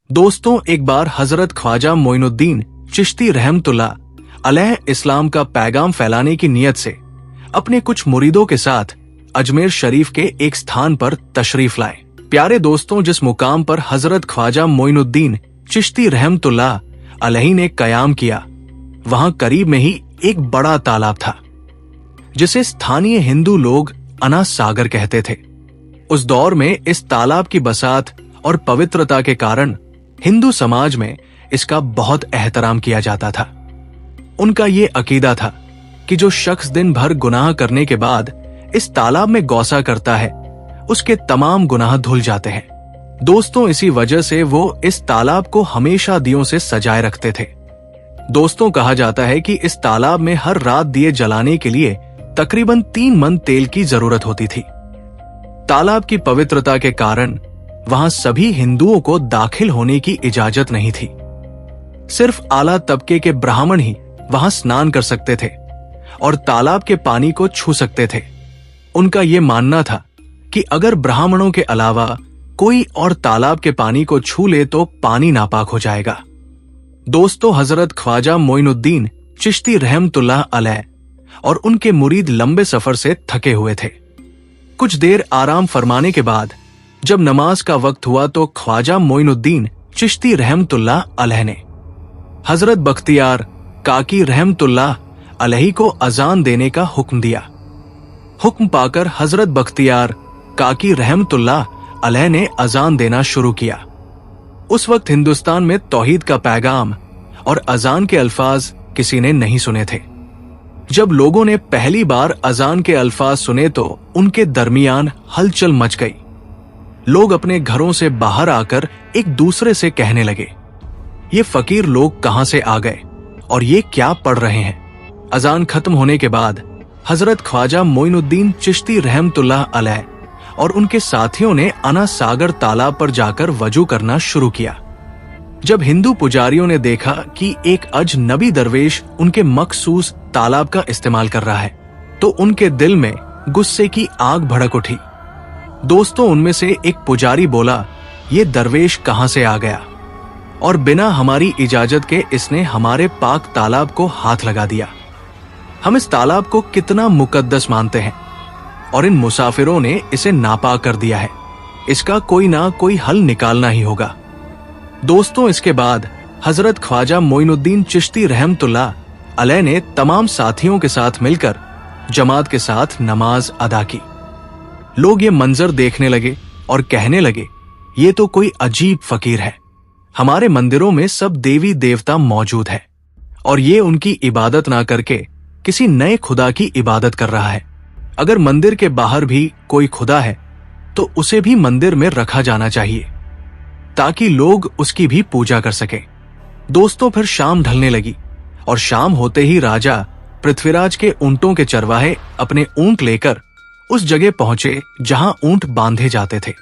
दोस्तों, एक बार हजरत ख्वाजा मोइनुद्दीन चिश्ती रहमतुल्लाह अलैह इस्लाम का पैगाम फैलाने की नियत से अपने कुछ मुरीदों के साथ अजमेर शरीफ के एक स्थान पर तशरीफ लाए। प्यारे दोस्तों, जिस मुकाम पर हजरत ख्वाजा मोइनुद्दीन चिश्ती रहमतुल्लाह अलैह ने कयाम किया, वहां करीब में ही एक बड़ा तालाब था जिसे स्थानीय हिंदू लोग अनास सागर कहते थे। उस दौर में इस तालाब की बसात और पवित्रता के कारण हिंदू समाज में इसका बहुत एहतराम किया जाता था। उनका ये अकीदा था कि जो शख्स दिन भर गुनाह करने के बाद इस तालाब में गौसा करता है, उसके तमाम गुनाह धुल जाते हैं। दोस्तों, इसी वजह से वो इस तालाब को हमेशा दियों से सजाए रखते थे। दोस्तों, कहा जाता है कि इस तालाब में हर रात दिए जलाने के लिए तकरीबन 3 मन तेल की जरूरत होती थी। तालाब की पवित्रता के कारण वहां सभी हिंदुओं को दाखिल होने की इजाजत नहीं थी। सिर्फ आला तबके के ब्राह्मण ही वहां स्नान कर सकते थे और तालाब के पानी को छू सकते थे। उनका यह मानना था कि अगर ब्राह्मणों के अलावा कोई और तालाब के पानी को छू ले तो पानी नापाक हो जाएगा। दोस्तों, हजरत ख्वाजा मोइनुद्दीन चिश्ती रहमतुल्लाह अलैह और उनके मुरीद लंबे सफर से थके हुए थे। कुछ देर आराम फरमाने के बाद जब नमाज का वक्त हुआ तो ख्वाजा मोइनुद्दीन चिश्ती रहमतुल्लाह अलैह ने हजरत बख्तियार काकी रहमतुल्लाह अलैह को अजान देने का हुक्म दिया। हुक्म पाकर हजरत बख्तियार काकी रहमतुल्लाह अलैह ने अजान देना शुरू किया। उस वक्त हिंदुस्तान में तौहीद का पैगाम और अजान के अल्फाज किसी ने नहीं सुने थे। जब लोगों ने पहली बार अजान के अल्फाज सुने तो उनके दरमियान हलचल मच गई। लोग अपने घरों से बाहर आकर एक दूसरे से कहने लगे, ये फकीर लोग कहां से आ गए और ये क्या पढ़ रहे हैं। अजान खत्म होने के बाद हजरत ख्वाजा मोइनुद्दीन चिश्ती रहमतुल्लाह अलैह और उनके साथियों ने अनास सागर तालाब पर जाकर वजू करना शुरू किया। जब हिंदू पुजारियों ने देखा कि एक अजनबी दरवेश उनके मखसूस तालाब का इस्तेमाल कर रहा है तो उनके दिल में गुस्से की आग भड़क उठी। दोस्तों, उनमें से एक पुजारी बोला, ये दरवेश कहां से आ गया और बिना हमारी इजाजत के इसने हमारे पाक तालाब को हाथ लगा दिया। हम इस तालाब को कितना मुकद्दस मानते हैं और इन मुसाफिरों ने इसे नापाक कर दिया है। इसका कोई ना कोई हल निकालना ही होगा। दोस्तों, इसके बाद हजरत ख्वाजा मोइनुद्दीन चिश्ती रहमतुल्लाह अलैह ने तमाम साथियों के साथ मिलकर जमात के साथ नमाज अदा की। लोग ये मंजर देखने लगे और कहने लगे, ये तो कोई अजीब फकीर है। हमारे मंदिरों में सब देवी देवता मौजूद है और ये उनकी इबादत ना करके किसी नए खुदा की इबादत कर रहा है। अगर मंदिर के बाहर भी कोई खुदा है तो उसे भी मंदिर में रखा जाना चाहिए ताकि लोग उसकी भी पूजा कर सके। दोस्तों, फिर शाम ढलने लगी और शाम होते ही राजा पृथ्वीराज के ऊंटों के चरवाहे अपने ऊंट लेकर उस जगह पहुंचे जहां ऊंट बांधे जाते थे।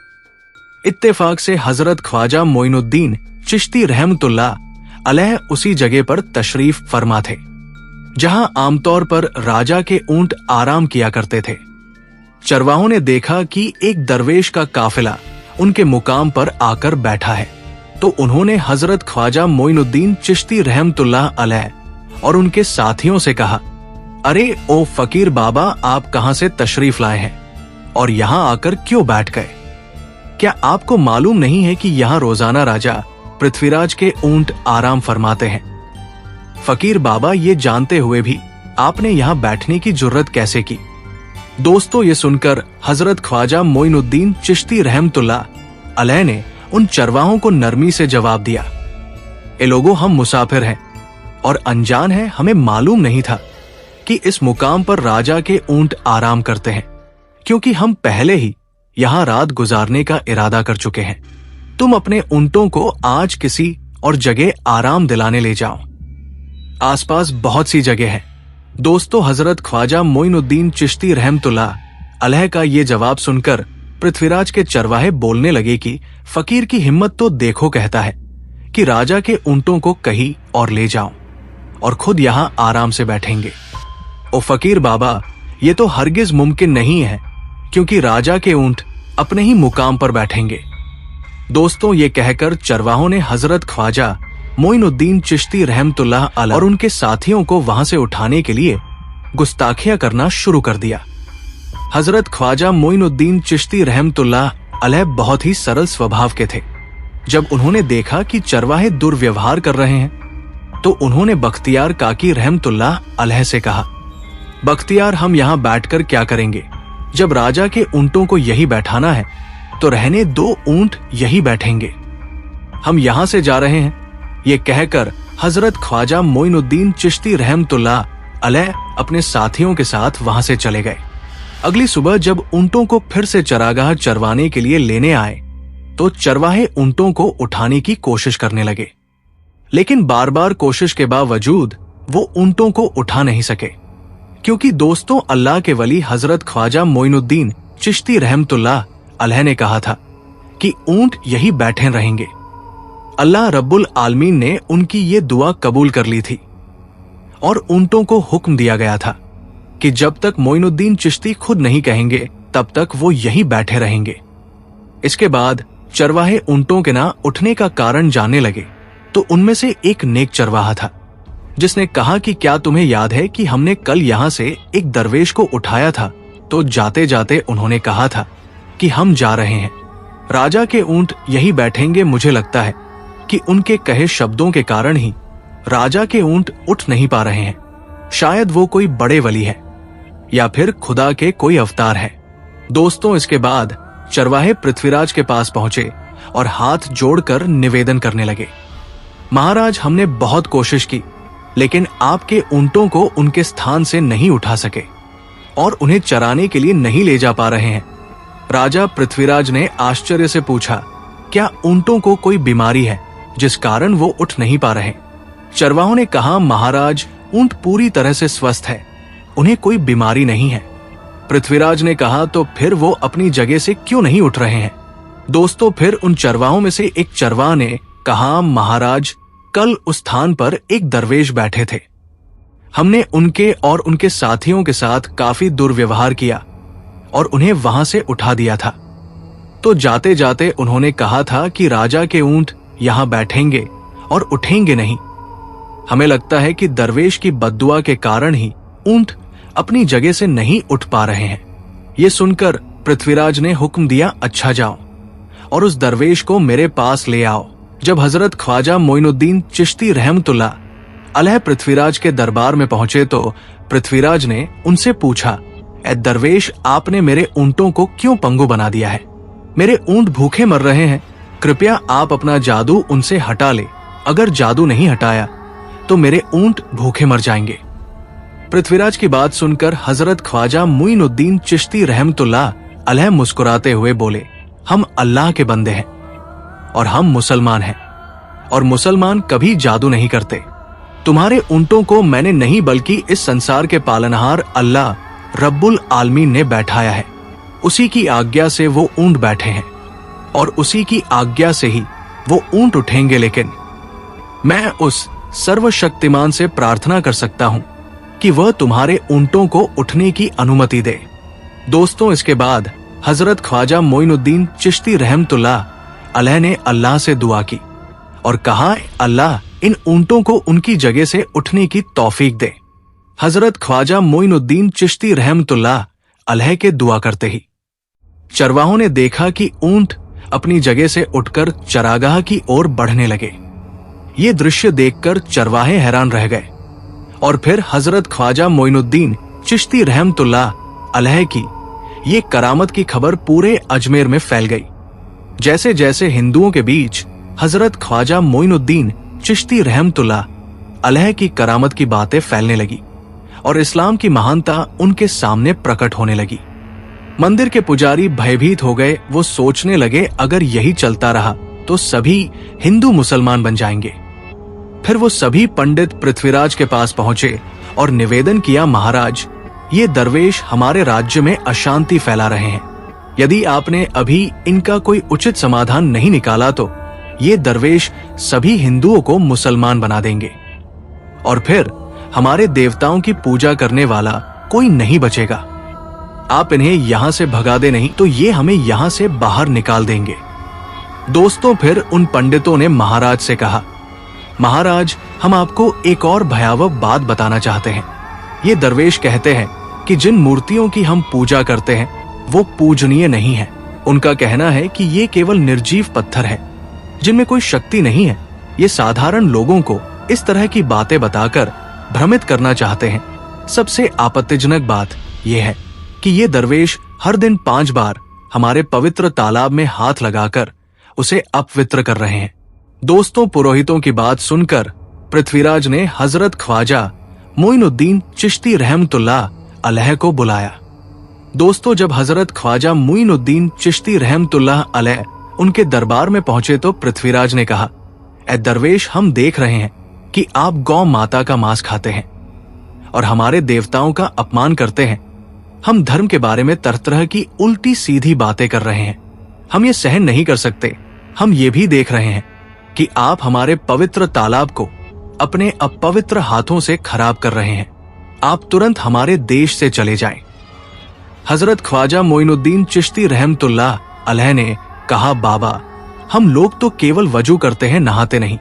इत्तेफाक से हजरत ख्वाजा मोइनुद्दीन चिश्ती रहमतुल्लाह अलैह उसी जगह पर तशरीफ फरमा थे जहां आमतौर पर राजा के ऊंट आराम किया करते थे। चरवाहों ने देखा कि एक दरवेश का काफिला उनके मुकाम पर आकर बैठा है तो उन्होंने हजरत ख्वाजा मोइनुद्दीन चिश्ती रहमतुल्लाह अलैह और उनके साथियों से कहा, अरे ओ फकीर बाबा, आप कहां से तशरीफ लाए हैं और यहां आकर क्यों बैठ गए? क्या आपको मालूम नहीं है कि यहां रोजाना राजा पृथ्वीराज के ऊंट आराम फरमाते हैं? फकीर बाबा, ये जानते हुए भी आपने यहां बैठने की जुर्रत कैसे की? दोस्तों, ये सुनकर हजरत ख्वाजा मोइनुद्दीन चिश्ती रहमतुल्लाह अलैह ने उन चरवाहों को नरमी से जवाब दिया, ए लोगों, हम मुसाफिर हैं और अनजान हैं। हमें मालूम नहीं था कि इस मुकाम पर राजा के ऊंट आराम करते हैं, क्योंकि हम पहले ही यहां रात गुजारने का इरादा कर चुके हैं। तुम अपने ऊंटों को आज किसी और जगह आराम दिलाने ले जाओ। आसपास बहुत सी जगह है। दोस्तों, हजरत ख्वाजा मोइनुद्दीन चिश्ती रहमतुल्लाह अलैह का ये जवाब सुनकर पृथ्वीराज के चरवाहे बोलने लगे कि फकीर की हिम्मत तो देखो, कहता है कि राजा के ऊंटों को कहीं और ले जाओ और खुद यहां आराम से बैठेंगे। ओ फकीर बाबा, ये तो हरगिज मुमकिन नहीं है, क्योंकि राजा के ऊंट अपने ही मुकाम पर बैठेंगे। दोस्तों, ये कहकर चरवाहों ने हजरत ख्वाजा मोइनुद्दीन चिश्ती रहमतुल्लाह अलैह और उनके साथियों को वहां से उठाने के लिए गुस्ताखियां करना शुरू कर दिया। हजरत ख्वाजा मोइनुद्दीन चिश्ती रहमतुल्लाह अलैह बहुत ही सरल स्वभाव के थे। जब उन्होंने देखा कि चरवाहे दुर्व्यवहार कर रहे हैं तो उन्होंने बख्तियार काकी रहमतुल्लाह अलैह से कहा, बख्तियार, हम यहाँ बैठकर क्या करेंगे? जब राजा के ऊंटों को यही बैठाना है तो रहने दो, ऊंट यही बैठेंगे। हम यहां से जा रहे हैं। ये कहकर हजरत ख्वाजा मोइनुद्दीन चिश्ती रहमतुल्लाह अलैह अपने साथियों के साथ वहां से चले गए। अगली सुबह जब ऊंटों को फिर से चरागाह चरवाने के लिए लेने आए तो चरवाहे ऊंटों को उठाने की कोशिश करने लगे, लेकिन बार बार कोशिश के बावजूद वो ऊंटों को उठा नहीं सके, क्योंकि दोस्तों, अल्लाह के वली हजरत ख्वाजा मोइनुद्दीन चिश्ती रहमतुल्लाह अलैह ने कहा था कि ऊंट यही बैठे रहेंगे। अल्लाह रब्बुल आलमीन ने उनकी ये दुआ कबूल कर ली थी और ऊंटों को हुक्म दिया गया था कि जब तक मोइनुद्दीन चिश्ती खुद नहीं कहेंगे तब तक वो यही बैठे रहेंगे। इसके बाद चरवाहे ऊंटों के ना उठने का कारण जानने लगे तो उनमें से एक नेक चरवाहा था जिसने कहा कि क्या तुम्हें याद है कि हमने कल यहां से एक दरवेश को उठाया था? तो जाते जाते उन्होंने कहा था कि हम जा रहे हैं, राजा के ऊंट यही बैठेंगे। मुझे लगता है कि उनके कहे शब्दों के कारण ही राजा के ऊंट उठ नहीं पा रहे हैं। शायद वो कोई बड़े वली है या फिर खुदा के कोई अवतार है। दोस्तों, इसके बाद चरवाहे पृथ्वीराज के पास पहुंचे और हाथ जोड़कर निवेदन करने लगे, महाराज, हमने बहुत कोशिश की लेकिन आपके ऊंटों को उनके स्थान से नहीं उठा सके और उन्हें चराने के लिए नहीं ले जा पा रहे हैं। राजा पृथ्वीराज ने आश्चर्य से पूछा, क्या ऊंटों को कोई बीमारी है जिस कारण वो उठ नहीं पा रहे? चरवाहों ने कहा, महाराज, ऊंट पूरी तरह से स्वस्थ है, उन्हें कोई बीमारी नहीं है। पृथ्वीराज ने कहा, तो फिर वो अपनी जगह से क्यों नहीं उठ रहे हैं? दोस्तों, फिर उन चरवाहों में से एक चरवाह ने कहा, महाराज, कल उस स्थान पर एक दरवेश बैठे थे। हमने उनके और उनके साथियों के साथ काफी दुर्व्यवहार किया और उन्हें वहां से उठा दिया था। तो जाते जाते उन्होंने कहा था कि राजा के ऊंट यहां बैठेंगे और उठेंगे नहीं। हमें लगता है कि दरवेश की बद्दुआ के कारण ही ऊंट अपनी जगह से नहीं उठ पा रहे हैं। ये सुनकर पृथ्वीराज ने हुक्म दिया, अच्छा जाओ और उस दरवेश को मेरे पास ले आओ। जब हजरत ख्वाजा मोइनुद्दीन चिश्ती रहमतुल्लाह अलैह पृथ्वीराज के दरबार में पहुंचे तो पृथ्वीराज ने उनसे पूछा, ए दरवेश, आपने मेरे ऊंटों को क्यों पंगु बना दिया है? मेरे ऊंट भूखे मर रहे हैं, कृपया आप अपना जादू उनसे हटा ले। अगर जादू नहीं हटाया तो मेरे ऊंट भूखे मर जाएंगे। पृथ्वीराज की बात सुनकर हजरत ख्वाजा मोइनुद्दीन चिश्ती रहमतुल्लाह अलैह मुस्कुराते हुए बोले, हम अल्लाह के बंदे हैं और हम मुसलमान हैं और मुसलमान कभी जादू नहीं करते। तुम्हारे ऊंटों को मैंने नहीं बल्कि इस संसार के पालनहार अल्लाह रब्बुल आलमीन ने बैठाया है। उसी की आज्ञा से वो ऊंट बैठे हैं और उसी की आज्ञा से ही वो ऊंट उठेंगे। लेकिन मैं उस सर्वशक्तिमान से प्रार्थना कर सकता हूं कि वह तुम्हारे ऊंटों को उठने की अनुमति दे। दोस्तों, इसके बाद हजरत ख्वाजा मोइनुद्दीन चिश्ती रहमतुल्लाह अलैह ने अल्लाह से दुआ की और कहा, अल्लाह इन ऊंटों को उनकी जगह से उठने की तौफीक दे। हजरत ख्वाजा मोइनुद्दीन चिश्ती रहमतुल्लाह अलैह के दुआ करते ही चरवाहों ने देखा कि ऊंट अपनी जगह से उठकर चरागाह की ओर बढ़ने लगे। ये दृश्य देखकर चरवाहे हैरान रह गए और फिर हजरत ख्वाजा मोइनुद्दीन चिश्ती रहमतुल्लाह अलैह की ये करामत की खबर पूरे अजमेर में फैल गई। जैसे जैसे हिंदुओं के बीच हजरत ख्वाजा मोइनुद्दीन चिश्ती रहमतुल्लाह अलैह की करामत की बातें फैलने लगी और इस्लाम की महानता उनके सामने प्रकट होने लगी। मंदिर के पुजारी भयभीत हो गए। वो सोचने लगे, अगर यही चलता रहा तो सभी हिंदू मुसलमान बन जाएंगे। फिर वो सभी पंडित पृथ्वीराज के पास पहुंचे और निवेदन किया, महाराज, ये दरवेश हमारे राज्य में अशांति फैला रहे हैं। यदि आपने अभी इनका कोई उचित समाधान नहीं निकाला तो ये दरवेश सभी हिंदुओं को मुसलमान बना देंगे और फिर हमारे देवताओं की पूजा करने वाला कोई नहीं बचेगा। आप इन्हें यहां से भगा दे, नहीं तो ये हमें यहां से बाहर निकाल देंगे। दोस्तों फिर उन पंडितों ने महाराज से कहा, महाराज, हम आपको एक और भयावह बात बताना चाहते हैं। ये दरवेश कहते हैं कि जिन मूर्तियों की हम पूजा करते हैं वो पूजनीय नहीं है। उनका कहना है कि ये केवल निर्जीव पत्थर है जिनमें कोई शक्ति नहीं है। ये साधारण लोगों को इस तरह की बातें बताकर भ्रमित करना चाहते हैं। सबसे आपत्तिजनक बात यह है कि ये दरवेश हर दिन 5 बार हमारे पवित्र तालाब में हाथ लगाकर उसे अपवित्र कर रहे हैं। दोस्तों, पुरोहितों की बात सुनकर पृथ्वीराज ने हजरत ख्वाजा मोइनुद्दीन चिश्ती रहमतुल्लाह अलैह को बुलाया। दोस्तों, जब हजरत ख्वाजा मोइनुद्दीन चिश्ती रहमतुल्लाह अलैह उनके दरबार में पहुंचे तो पृथ्वीराज ने कहा, ए दरवेश, हम देख रहे हैं कि आप गौ माता का मांस खाते हैं और हमारे देवताओं का अपमान करते हैं। हम धर्म के बारे में तरह तरह की उल्टी सीधी बातें कर रहे हैं। हम ये सहन नहीं कर सकते। हम ये भी देख रहे हैं कि आप हमारे पवित्र तालाब को अपने अपवित्र हाथों से खराब कर रहे हैं। आप तुरंत हमारे देश से चले जाएं। हजरत ख्वाजा मोइनुद्दीन चिश्ती रहमतुल्लाह अलैह ने कहा, बाबा, हम लोग तो केवल वजू करते हैं, नहाते नहीं।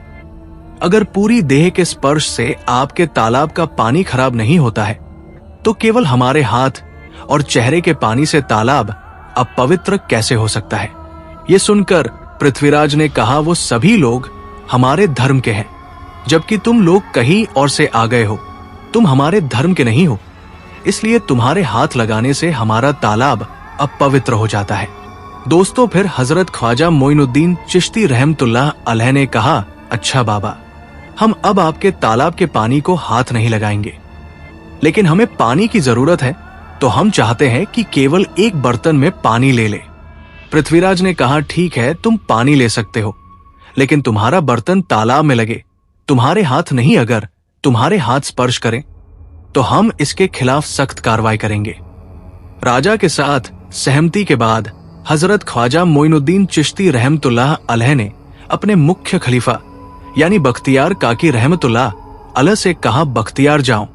अगर पूरी देह के स्पर्श से आपके तालाब का पानी खराब नहीं होता है तो केवल हमारे हाथ और चेहरे के पानी से तालाब अपवित्र कैसे हो सकता है? ये सुनकर पृथ्वीराज ने कहा, वो सभी लोग हमारे धर्म के हैं, जबकि तुम लोग कहीं और से आ गए हो। तुम हमारे धर्म के नहीं हो, इसलिए तुम्हारे हाथ लगाने से हमारा तालाब अपवित्र हो जाता है। दोस्तों, फिर हजरत ख्वाजा मोइनुद्दीन चिश्ती रहमतुल्लाह अलैह ने कहा, अच्छा बाबा, हम अब आपके तालाब के पानी को हाथ नहीं लगाएंगे, लेकिन हमें पानी की जरूरत है तो हम चाहते हैं कि केवल एक बर्तन में पानी ले ले। पृथ्वीराज ने कहा, ठीक है, तुम पानी ले सकते हो, लेकिन तुम्हारा बर्तन तालाब में लगे, तुम्हारे हाथ नहीं, अगर तुम्हारे हाथ स्पर्श करें तो हम इसके खिलाफ सख्त कार्रवाई करेंगे। राजा के साथ सहमति के बाद हजरत ख्वाजा मोइनुद्दीन चिश्ती रहमतुल्लाह अलैह ने अपने मुख्य खलीफा यानी बख्तियार काकी रहमतुल्लाह अलैह से कहा, बख्तियार, जाओ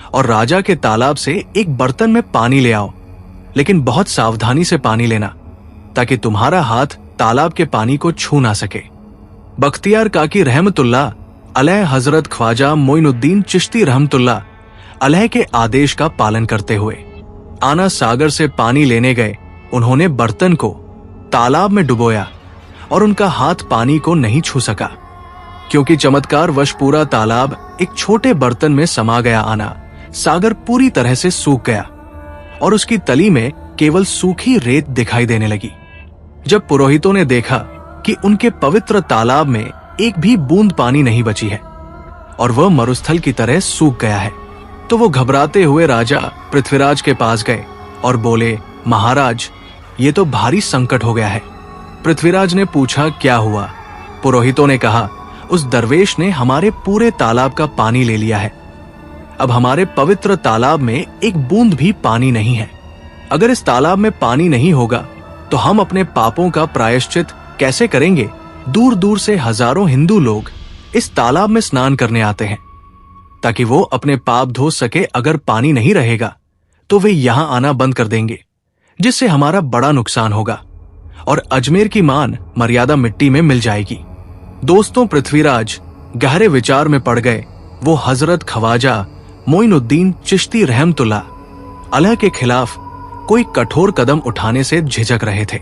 और राजा के तालाब से एक बर्तन में पानी ले आओ, लेकिन बहुत सावधानी से पानी लेना ताकि तुम्हारा हाथ तालाब के पानी को छू ना सके। बख्तियार काकी रहमतुल्लाह अलैह हजरत ख्वाजा मोइनुद्दीन चिश्ती रहमतुल्लाह अलैह के आदेश का पालन करते हुए आना सागर से पानी लेने गए। उन्होंने बर्तन को तालाब में डुबोया और उनका हाथ पानी को नहीं छू सका, क्योंकि चमत्कारवश पूरा तालाब एक छोटे बर्तन में समा गया। आना सागर पूरी तरह से सूख गया और उसकी तली में केवल सूखी रेत दिखाई देने लगी। जब पुरोहितों ने देखा कि उनके पवित्र तालाब में एक भी बूंद पानी नहीं बची है और वह मरुस्थल की तरह सूख गया है, तो वो घबराते हुए राजा पृथ्वीराज के पास गए और बोले, महाराज, ये तो भारी संकट हो गया है। पृथ्वीराज ने पूछा, क्या हुआ? पुरोहितों ने कहा, उस दरवेश ने हमारे पूरे तालाब का पानी ले लिया है। अब हमारे पवित्र तालाब में एक बूंद भी पानी नहीं है। अगर इस तालाब में पानी नहीं होगा तो हम अपने पापों का प्रायश्चित कैसे करेंगे? दूर दूर से हजारों हिंदू लोग इस तालाब में स्नान करने आते हैं ताकि वो अपने पाप धो सके। अगर पानी नहीं रहेगा तो वे यहां आना बंद कर देंगे, जिससे हमारा बड़ा नुकसान होगा और अजमेर की मान मर्यादा मिट्टी में मिल जाएगी। दोस्तों, पृथ्वीराज गहरे विचार में पड़ गए। वो हजरत ख्वाजा मोइनुद्दीन चिश्ती रहमतुल्लाह अलैह के खिलाफ कोई कठोर कदम उठाने से झिझक रहे थे,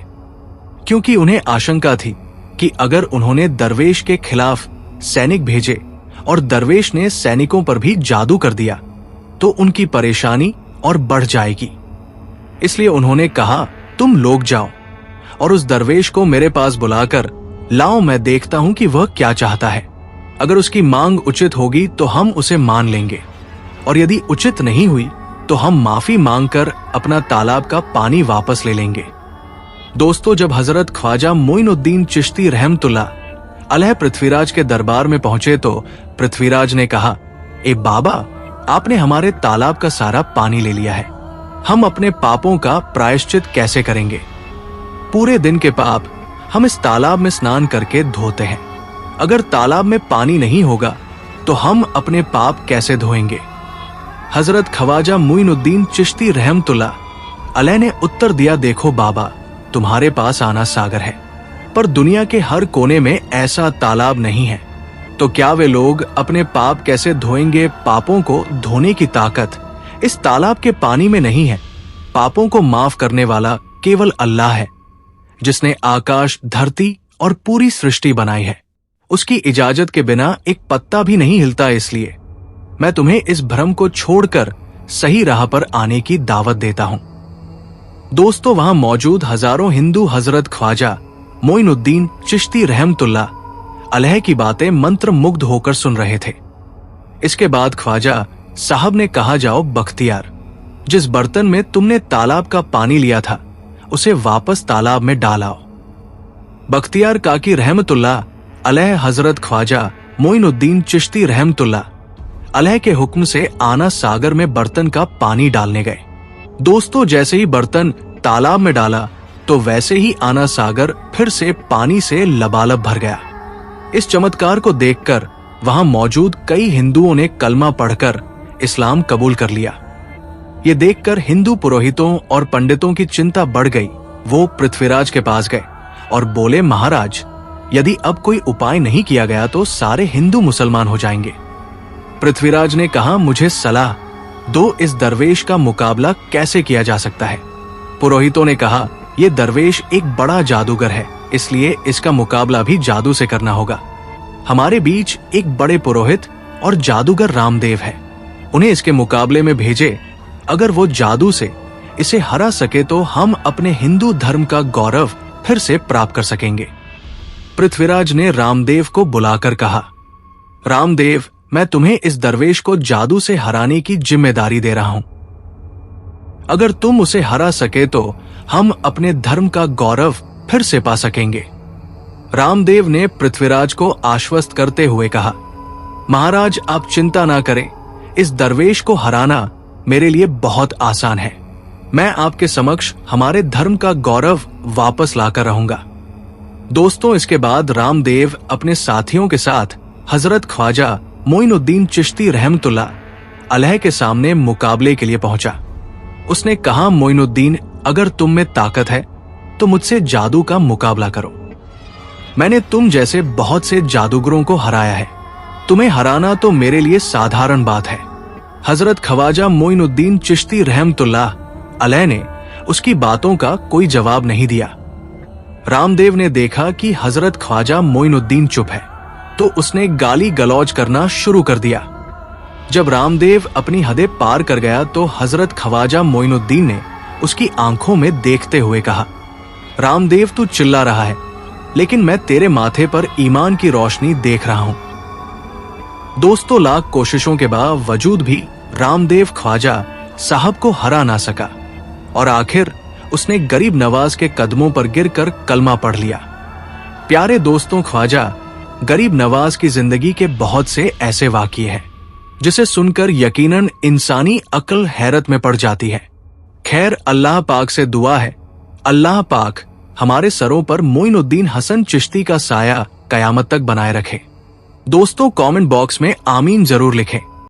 क्योंकि उन्हें आशंका थी कि अगर उन्होंने दरवेश के खिलाफ सैनिक भेजे और दरवेश ने सैनिकों पर भी जादू कर दिया तो उनकी परेशानी और बढ़ जाएगी। इसलिए उन्होंने कहा, तुम लोग जाओ और उस दरवेश को मेरे पास बुलाकर लाओ, मैं देखता हूं कि वह क्या चाहता है। अगर उसकी मांग उचित होगी तो हम उसे मान लेंगे, और यदि उचित नहीं हुई तो हम माफी मांगकर अपना तालाब का पानी वापस ले लेंगे। दोस्तों, जब हजरत ख्वाजा मोइनुद्दीन चिश्ती रहमतुल्लाह अलैह पृथ्वीराज के दरबार में पहुंचे तो पृथ्वीराज ने कहा, ए बाबा, आपने हमारे तालाब का सारा पानी ले लिया है, हम अपने पापों का प्रायश्चित कैसे करेंगे? पूरे दिन के पाप हम इस तालाब में स्नान करके धोते हैं। अगर तालाब में पानी नहीं होगा तो हम अपने पाप कैसे धोएंगे? हजरत ख्वाजा मोइनुद्दीन चिश्ती रहमतुल्लाह अलैह ने उत्तर दिया, देखो बाबा, तुम्हारे पास आना सागर है, पर दुनिया के हर कोने में ऐसा तालाब नहीं है। तो क्या वे लोग अपने पाप कैसे धोएंगे? पापों को धोने की ताकत इस तालाब के पानी में नहीं है। पापों को माफ करने वाला केवल अल्लाह है, जिसने आकाश, धरती और पूरी सृष्टि बनाई है। उसकी इजाजत के बिना एक पत्ता भी नहीं हिलता। इसलिए मैं तुम्हें इस भ्रम को छोड़कर सही राह पर आने की दावत देता हूं। दोस्तों, वहां मौजूद हजारों हिंदू हजरत ख्वाजा मोइनुद्दीन चिश्ती रहमतुल्लाह अलैह की बातें मंत्र मुग्ध होकर सुन रहे थे। इसके बाद ख्वाजा साहब ने कहा, जाओ बख्तियार, जिस बर्तन में तुमने तालाब का पानी लिया था उसे वापस तालाब में डालाओ। बख्तियार काकी रहमतुल्लाह अलैह हजरत ख्वाजा मोइनुद्दीन चिश्ती रहमतुल्लाह अलैह के हुक्म से आना सागर में बर्तन का पानी डालने गए। दोस्तों, जैसे ही बर्तन तालाब में डाला तो वैसे ही आना सागर फिर से पानी से लबालब भर गया। इस चमत्कार को देखकर वहां मौजूद कई हिंदुओं ने कलमा पढ़कर इस्लाम कबूल कर लिया। ये देखकर हिंदू पुरोहितों और पंडितों की चिंता बढ़ गई। वो पृथ्वीराज के पास गए और बोले, महाराज, यदि अब कोई उपाय नहीं किया गया तो सारे हिंदू मुसलमान हो जाएंगे। पृथ्वीराज ने कहा, मुझे सलाह दो, इस दरवेश का मुकाबला कैसे किया जा सकता है। पुरोहितों ने कहा, यह दरवेश एक बड़ा जादूगर है, इसलिए इसका मुकाबला भी जादू से करना होगा। हमारे बीच एक बड़े पुरोहित और जादूगर रामदेव है, उन्हें इसके मुकाबले में भेजे। अगर वो जादू से इसे हरा सके तो हम अपने हिंदू धर्म का गौरव फिर से प्राप्त कर सकेंगे। पृथ्वीराज ने रामदेव को बुलाकर कहा, रामदेव, मैं तुम्हें इस दरवेश को जादू से हराने की जिम्मेदारी दे रहा हूं। अगर तुम उसे हरा सके तो हम अपने धर्म का गौरव फिर से पा सकेंगे। रामदेव ने पृथ्वीराज को आश्वस्त करते हुए कहा, महाराज, आप चिंता ना करें, इस दरवेश को हराना मेरे लिए बहुत आसान है। मैं आपके समक्ष हमारे धर्म का गौरव वापस लाकर रहूंगा। दोस्तों, इसके बाद रामदेव अपने साथियों के साथ हजरत ख्वाजा मोइनुद्दीन चिश्ती रहमतुल्लाह अलैह के सामने मुकाबले के लिए पहुंचा। उसने कहा, मोइनुद्दीन, अगर तुम में ताकत है तो मुझसे जादू का मुकाबला करो। मैंने तुम जैसे बहुत से जादूगरों को हराया है, तुम्हें हराना तो मेरे लिए साधारण बात है। हजरत ख्वाजा मोइनुद्दीन चिश्ती रहमतुल्लाह अलैह ने उसकी बातों का कोई जवाब नहीं दिया। रामदेव ने देखा कि हजरत ख्वाजा मोइनुद्दीन चुप है, तो उसने गाली गलौज करना शुरू कर दिया। जब रामदेव अपनी हदें पार कर गया तो हजरत ख्वाजा मोइनुद्दीन ने उसकी आंखों में देखते हुए कहा, रामदेव, तू चिल्ला रहा है, लेकिन मैं तेरे माथे पर ईमान की रोशनी देख रहा हूं। दोस्तों, लाख कोशिशों के बावजूद भी रामदेव ख्वाजा साहब को हरा ना सका और आखिर उसने गरीब नवाज के कदमों पर गिरकर कलमा पढ़ लिया। प्यारे दोस्तों, ख्वाजा गरीब नवाज की जिंदगी के बहुत से ऐसे वाक़ये हैं जिसे सुनकर यकीनन इंसानी अक्ल हैरत में पड़ जाती है। खैर, अल्लाह पाक से दुआ है, अल्लाह पाक हमारे सरों पर मोइनुद्दीन हसन चिश्ती का साया कयामत तक बनाए रखे। दोस्तों, कमेंट बॉक्स में आमीन जरूर लिखें।